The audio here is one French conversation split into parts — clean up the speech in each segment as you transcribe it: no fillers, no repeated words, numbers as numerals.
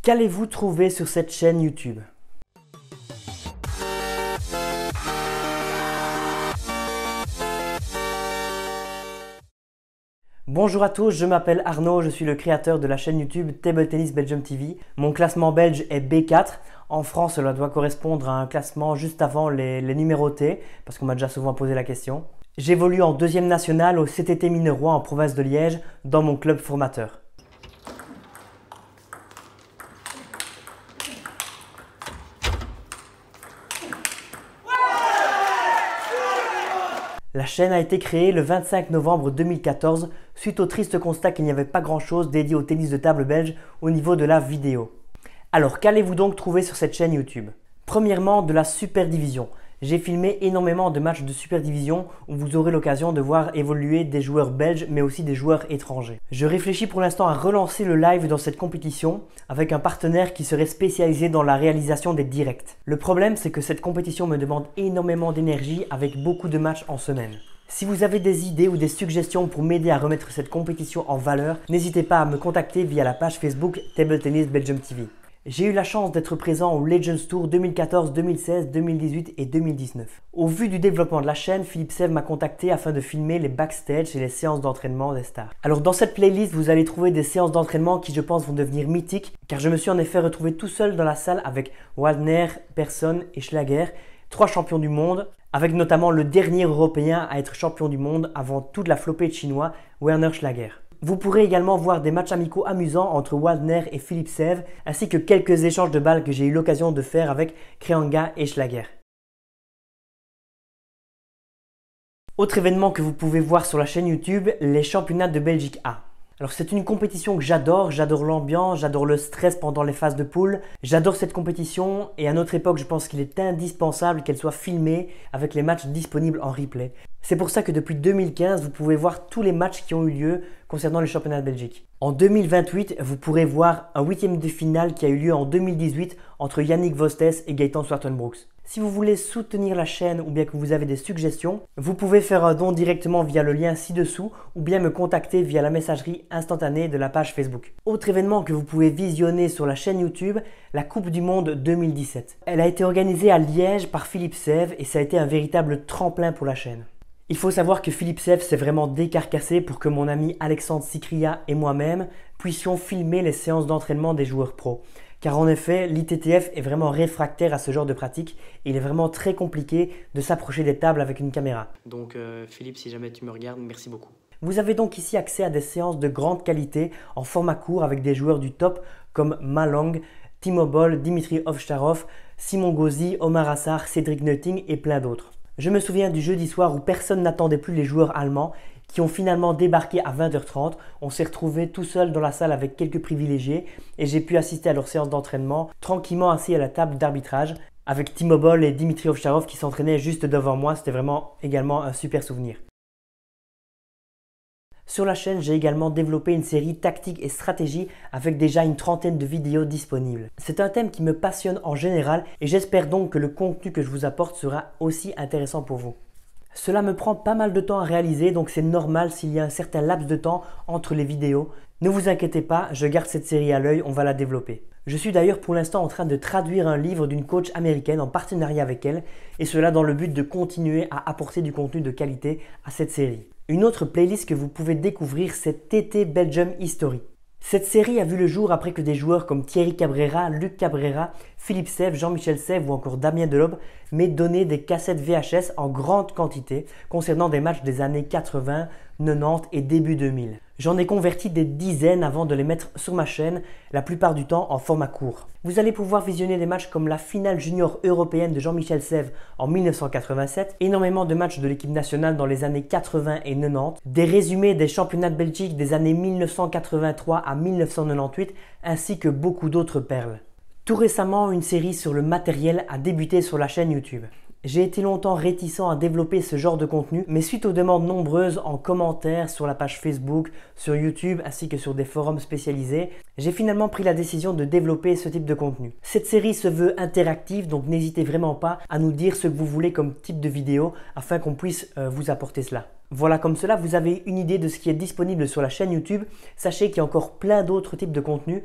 Qu'allez-vous trouver sur cette chaîne YouTube? Bonjour à tous, je m'appelle Arnaud, je suis le créateur de la chaîne YouTube Table Tennis Belgium TV. Mon classement belge est B4. En France, cela doit correspondre à un classement juste avant les numérotés, parce qu'on m'a déjà souvent posé la question. J'évolue en deuxième nationale au CTT Minerois en province de Liège, dans mon club formateur. La chaîne a été créée le 25 novembre 2014 suite au triste constat qu'il n'y avait pas grand chose dédié au tennis de table belge au niveau de la vidéo. Alors qu'allez-vous donc trouver sur cette chaîne YouTube? Premièrement, de la Super Division. J'ai filmé énormément de matchs de Super Division où vous aurez l'occasion de voir évoluer des joueurs belges mais aussi des joueurs étrangers. Je réfléchis pour l'instant à relancer le live dans cette compétition avec un partenaire qui serait spécialisé dans la réalisation des directs. Le problème, c'est que cette compétition me demande énormément d'énergie avec beaucoup de matchs en semaine. Si vous avez des idées ou des suggestions pour m'aider à remettre cette compétition en valeur, n'hésitez pas à me contacter via la page Facebook Table Tennis Belgium TV. J'ai eu la chance d'être présent au Legends Tour 2014, 2016, 2018 et 2019. Au vu du développement de la chaîne, Philippe Sèvres m'a contacté afin de filmer les backstage et les séances d'entraînement des stars. Alors dans cette playlist, vous allez trouver des séances d'entraînement qui je pense vont devenir mythiques, car je me suis en effet retrouvé tout seul dans la salle avec Waldner, Persson et Schlager, 3 champions du monde, avec notamment le dernier Européen à être champion du monde avant toute la flopée de Chinois, Werner Schlager. Vous pourrez également voir des matchs amicaux amusants entre Waldner et Philippe Sèvres, ainsi que quelques échanges de balles que j'ai eu l'occasion de faire avec Kreanga et Schlager. Autre événement que vous pouvez voir sur la chaîne YouTube, les championnats de Belgique A. Alors c'est une compétition que j'adore l'ambiance, j'adore le stress pendant les phases de poule, j'adore cette compétition et à notre époque je pense qu'il est indispensable qu'elle soit filmée avec les matchs disponibles en replay. C'est pour ça que depuis 2015 vous pouvez voir tous les matchs qui ont eu lieu concernant les championnats de Belgique. En 2028 vous pourrez voir un 8e de finale qui a eu lieu en 2018 entre Yannick Vostès et Gaëtan Swartenbroeks. Si vous voulez soutenir la chaîne ou bien que vous avez des suggestions, vous pouvez faire un don directement via le lien ci-dessous ou bien me contacter via la messagerie instantanée de la page Facebook. Autre événement que vous pouvez visionner sur la chaîne YouTube, la Coupe du Monde 2017. Elle a été organisée à Liège par Philippe Sèvres et ça a été un véritable tremplin pour la chaîne. Il faut savoir que Philippe Sèvres s'est vraiment décarcassé pour que mon ami Alexandre Sikria et moi-même puissions filmer les séances d'entraînement des joueurs pros. Car en effet, l'ITTF est vraiment réfractaire à ce genre de pratique et il est vraiment très compliqué de s'approcher des tables avec une caméra. Donc Philippe, si jamais tu me regardes, merci beaucoup. Vous avez donc ici accès à des séances de grande qualité en format court avec des joueurs du top comme Malong, Timo Boll, Dimitri Ovtcharov, Simon Gauzy, Omar Assar, Cédric Neuting et plein d'autres. Je me souviens du jeudi soir où personne n'attendait plus les joueurs allemands qui ont finalement débarqué à 20h30. On s'est retrouvé tout seul dans la salle avec quelques privilégiés et j'ai pu assister à leur séance d'entraînement tranquillement assis à la table d'arbitrage avec Timo Boll et Dimitri Ovtcharov qui s'entraînaient juste devant moi. C'était vraiment également un super souvenir. Sur la chaîne, j'ai également développé une série tactique et stratégie avec déjà une trentaine de vidéos disponibles. C'est un thème qui me passionne en général et j'espère donc que le contenu que je vous apporte sera aussi intéressant pour vous. Cela me prend pas mal de temps à réaliser, donc c'est normal s'il y a un certain laps de temps entre les vidéos. Ne vous inquiétez pas, je garde cette série à l'œil, on va la développer. Je suis d'ailleurs pour l'instant en train de traduire un livre d'une coach américaine en partenariat avec elle, et cela dans le but de continuer à apporter du contenu de qualité à cette série. Une autre playlist que vous pouvez découvrir, c'est TT Belgium History. Cette série a vu le jour après que des joueurs comme Thierry Cabrera, Luc Cabrera, Philippe Sèvres, Jean-Michel Sèvres ou encore Damien Delob m'aient donné des cassettes VHS en grande quantité concernant des matchs des années 80, 90 et début 2000. J'en ai converti des dizaines avant de les mettre sur ma chaîne, la plupart du temps en format court. Vous allez pouvoir visionner des matchs comme la finale junior européenne de Jean-Michel Sèvres en 1987, énormément de matchs de l'équipe nationale dans les années 80 et 90, des résumés des championnats de Belgique des années 1983 à 1998, ainsi que beaucoup d'autres perles. Tout récemment, une série sur le matériel a débuté sur la chaîne YouTube. J'ai été longtemps réticent à développer ce genre de contenu, mais suite aux demandes nombreuses en commentaire sur la page Facebook, sur YouTube ainsi que sur des forums spécialisés, j'ai finalement pris la décision de développer ce type de contenu. Cette série se veut interactive, donc n'hésitez vraiment pas à nous dire ce que vous voulez comme type de vidéo afin qu'on puisse vous apporter cela. Voilà, comme cela, vous avez une idée de ce qui est disponible sur la chaîne YouTube. Sachez qu'il y a encore plein d'autres types de contenus.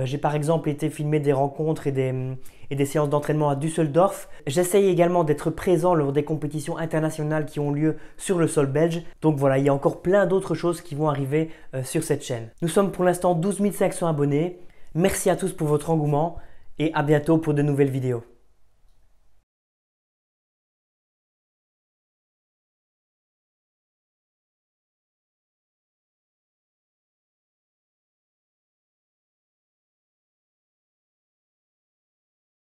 J'ai par exemple été filmer des rencontres et des séances d'entraînement à Düsseldorf. J'essaye également d'être présent lors des compétitions internationales qui ont lieu sur le sol belge. Donc voilà, il y a encore plein d'autres choses qui vont arriver sur cette chaîne. Nous sommes pour l'instant 12 500 abonnés. Merci à tous pour votre engouement et à bientôt pour de nouvelles vidéos.